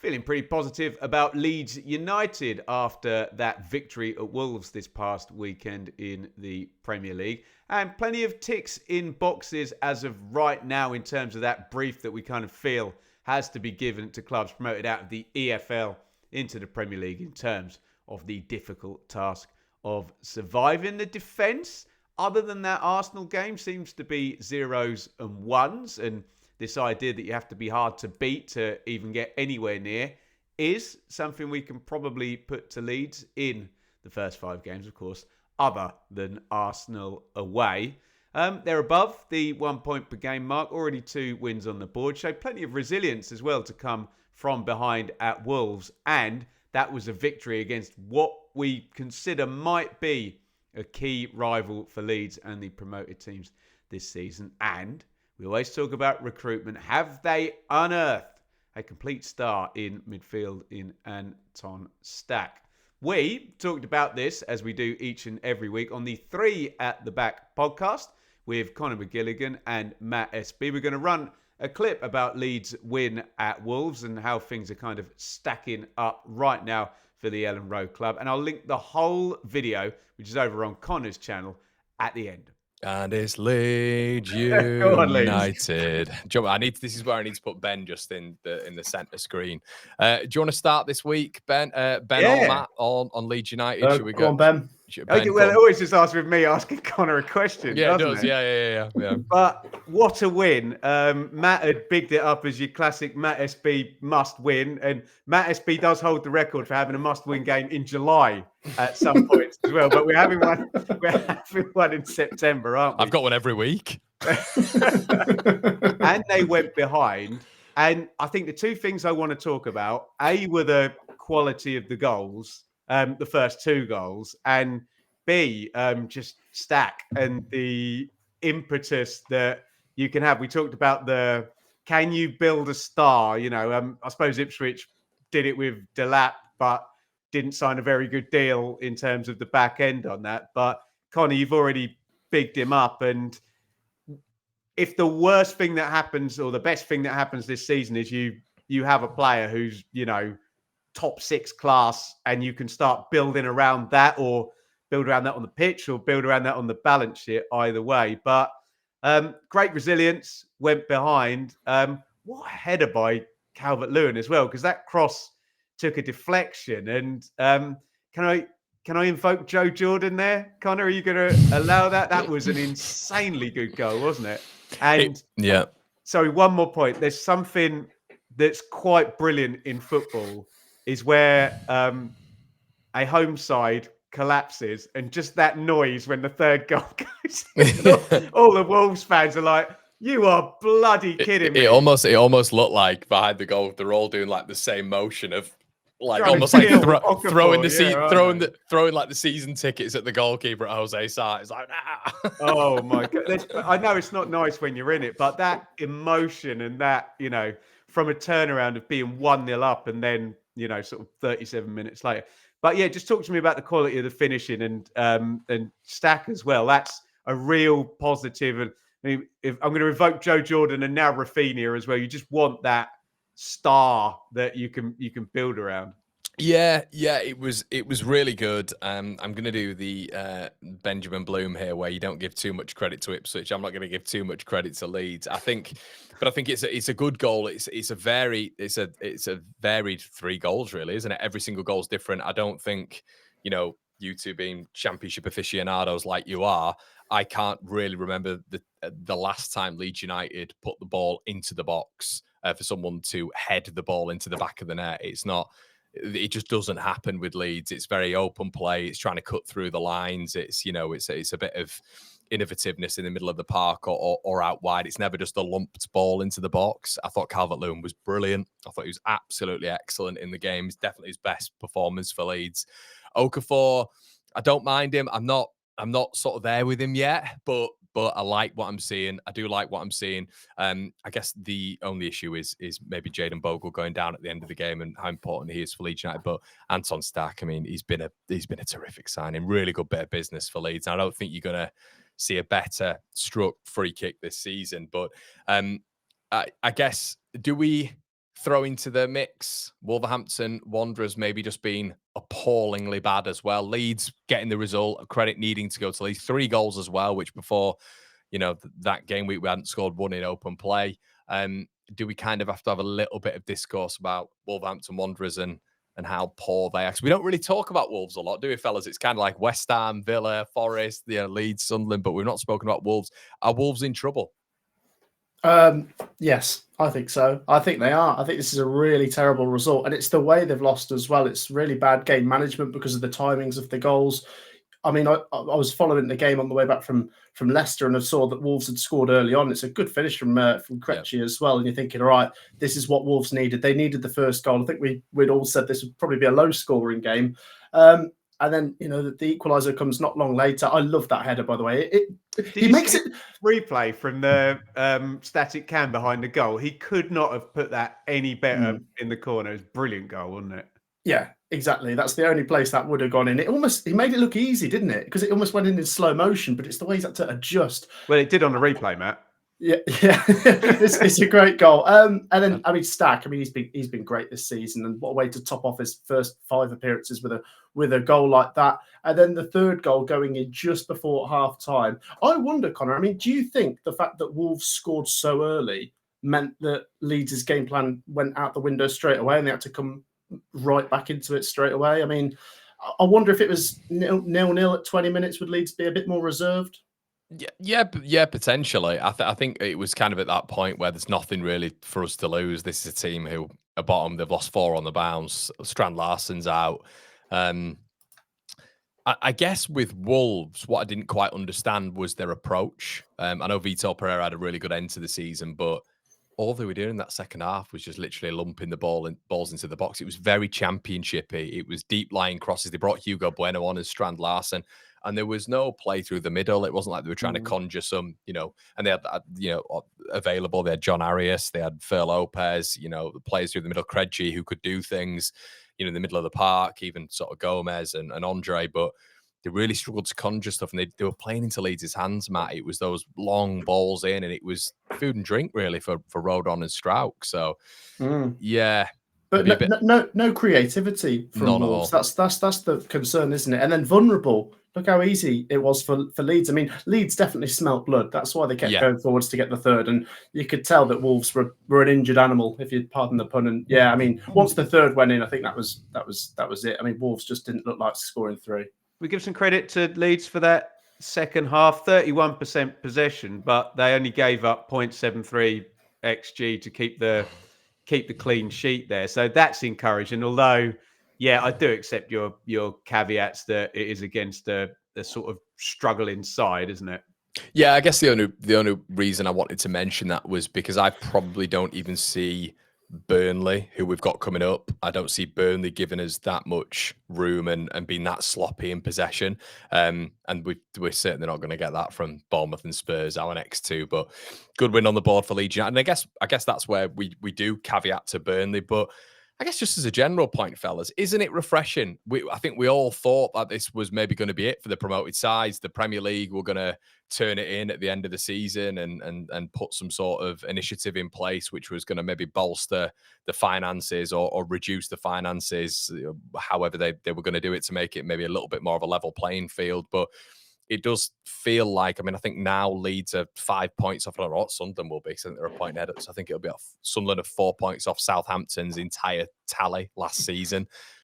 Feeling pretty positive about Leeds United after that victory at Wolves this past weekend in the Premier League. And plenty of ticks in boxes as of right now in terms of that brief that we kind of feel has to be given to clubs promoted out of the EFL into the Premier League in terms of the difficult task of surviving the defence. Other than that, Arsenal game seems to be zeros and ones, and this idea that you have to be hard to beat to even get anywhere near is something we can probably put to Leeds in the first 5 games, of course, other than Arsenal away. They're above the 1 point per game mark, already 2 wins on the board, show plenty of resilience as well to come from behind at Wolves, and that was a victory against what we consider might be a key rival for Leeds and the promoted teams this season. And we always talk about recruitment. Have they unearthed a complete star in midfield in Anton Stack? We talked about this, as we do each and every week, on the 3 at the Back podcast with Conor McGilligan and Matt SB. We're going to run a clip about Leeds' win at Wolves and how things are kind of stacking up right now for the Ellen Road Club. And I'll link the whole video, which is over on Conor's channel, at the end. And it's Leeds United. This is where I need to put Ben just in the centre screen. Do you want to start this week, Ben? Ben or Matt on Leeds United? Should we go on, Ben? Well, it always just starts with me asking Conor a question. Yeah, it does. It? Yeah. But what a win. Matt had bigged it up as your classic Matt SB must win. And Matt SB does hold the record for having a must win game in July at some points as well. But we're having one in September, aren't we? I've got one every week. And they went behind. And I think the 2 things I want to talk about, A, were the quality of the goals. The first 2 goals, and B, just Stack and the impetus that you can have. We talked about can you build a star? I suppose Ipswich did it with Delap, but didn't sign a very good deal in terms of the back end on that. But Conor, you've already bigged him up, and if the worst thing that happens or the best thing that happens this season is you have a player who's top 6 class, and you can start building around that, or build around that on the pitch, or build around that on the balance sheet, either way. But great resilience, went behind. What a header by Calvert-Lewin as well, because that cross took a deflection. And can I invoke Joe Jordan there? Conor, are you going to allow that? That was an insanely good goal, wasn't it? And sorry, one more point. There's something that's quite brilliant in football, is where a home side collapses, and just that noise when the 3rd goal goes in, all the Wolves fans are like, you are bloody kidding me. It almost looked like behind the goal they're all doing like the same motion of like Trying almost like throwing like the season tickets at the goalkeeper at Jose Sarr. It's like, nah. Oh my God. I know it's not nice when you're in it, but that emotion and that, from a turnaround of being 1-0 up and then, sort of 37 minutes later. But yeah, just talk to me about the quality of the finishing and Stack as well. That's a real positive. And I mean, if I'm going to invoke Joe Jordan and now Rafinha as well, you just want that star that you can build around. Yeah, it was really good. I'm going to do the Benjamin Bloom here, where you don't give too much credit to Ipswich. I'm not going to give too much credit to Leeds. I think it's a good goal. It's a varied 3 goals, really, isn't it? Every single goal is different. I don't think, you two being championship aficionados like you are, I can't really remember the last time Leeds United put the ball into the box for someone to head the ball into the back of the net. It just doesn't happen with Leeds. It's very open play. It's trying to cut through the lines. It's a bit of innovativeness in the middle of the park or out wide. It's never just a lumped ball into the box. I thought Calvert-Lewin was brilliant. I thought he was absolutely excellent in the game. It's definitely his best performance for Leeds. Okafor, I don't mind him. I'm not sort of there with him yet, but I like what I'm seeing. I do like what I'm seeing. I guess the only issue is maybe Jayden Bogle going down at the end of the game and how important he is for Leeds United. But Anton Stack, I mean, he's been a terrific signing. Really good bit of business for Leeds. And I don't think you're going to see a better struck free kick this season. But I guess, do we throw into the mix Wolverhampton Wanderers maybe just been appallingly bad as well. Leeds getting the result, credit needing to go to Leeds. 3 goals as well, which before, that game week we hadn't scored one in open play. Do we kind of have to have a little bit of discourse about Wolverhampton Wanderers and how poor they are? Because we don't really talk about Wolves a lot, do we, fellas? It's kind of like West Ham, Villa, Forest, Leeds, Sunderland, but we've not spoken about Wolves. Are Wolves in trouble? Yes, I think so. I think they are. I think this is a really terrible result, and it's the way they've lost as well. It's really bad game management because of the timings of the goals. I mean, I was following the game on the way back from Leicester, and I saw that Wolves had scored early on. It's a good finish from Krejci as well, and you're thinking, all right, this is what Wolves needed. They needed the first goal. I think we'd all said this would probably be a low-scoring game. And then, the equaliser comes not long later. I love that header, by the way. He makes it replay from the static cam behind the goal. He could not have put that any better in the corner. It was a brilliant goal, wasn't it? Yeah, exactly. That's the only place that would have gone in. He made it look easy, didn't it? Because it almost went in slow motion, but it's the way he's had to adjust. Well, it did on the replay, Matt. Yeah. It's a great goal. And then, Stack. He's been great this season, and what a way to top off his first 5 appearances with a goal like that. And then the third goal going in just before half time. I wonder, Conor. Do you think the fact that Wolves scored so early meant that Leeds' game plan went out the window straight away, and they had to come right back into it straight away? I wonder if it was 0-0 at 20 minutes, would Leeds be a bit more reserved? Yeah, potentially. I think it was kind of at that point where there's nothing really for us to lose. This is a team who are bottom. They've lost 4 on the bounce. Strand Larsen's out. I guess with Wolves, what I didn't quite understand was their approach. I know Vitor Pereira had a really good end to the season, but all they were doing in that second half was just literally lumping the balls into the box. It was very championshipy. It was deep lying crosses. They brought Hugo Bueno on as Strand Larsen, and there was no play through the middle. It wasn't like they were trying to conjure some, and they had, available. They had John Arias, they had Fer Lopez, players through the middle, Krejci, who could do things, in the middle of the park, even sort of Gomez and Andre, but they really struggled to conjure stuff, and they were playing into Leeds' hands, Matt. It was those long balls in, and it was food and drink really for Rodon and Strauch. So, yeah. But no creativity from Wolves. That's the concern, isn't it? And then vulnerable. Look how easy it was for Leeds. Leeds definitely smelt blood. That's why they kept going forwards to get the third. And you could tell that Wolves were an injured animal, if you'd pardon the pun. And once the third went in, I think that was it. Wolves just didn't look like scoring 3. We give some credit to Leeds for that second half, 31% possession, but they only gave up 0.73 XG to keep the clean sheet there. So that's encouraging. Although, I do accept your caveats that it is against the sort of struggling side, isn't it? Yeah, I guess the only reason I wanted to mention that was because I probably don't even see Burnley, who we've got coming up. I don't see Burnley giving us that much room and being that sloppy in possession. And we're certainly not going to get that from Bournemouth and Spurs, our next 2. But good win on the board for Leeds United. And I guess that's where we do caveat to Burnley. But I guess just as a general point, fellas, isn't it refreshing? I think we all thought that this was maybe going to be it for the promoted sides. The Premier League were going to turn it in at the end of the season and put some sort of initiative in place, which was going to maybe bolster the finances or reduce the finances, however they were going to do it to make it maybe a little bit more of a level playing field. But it does feel like, I think now Leeds are 5 points off. I don't know what Sunderland will be, so they're a point ahead. So I think it'll be off Sunderland of 4 points off Southampton's entire tally last season.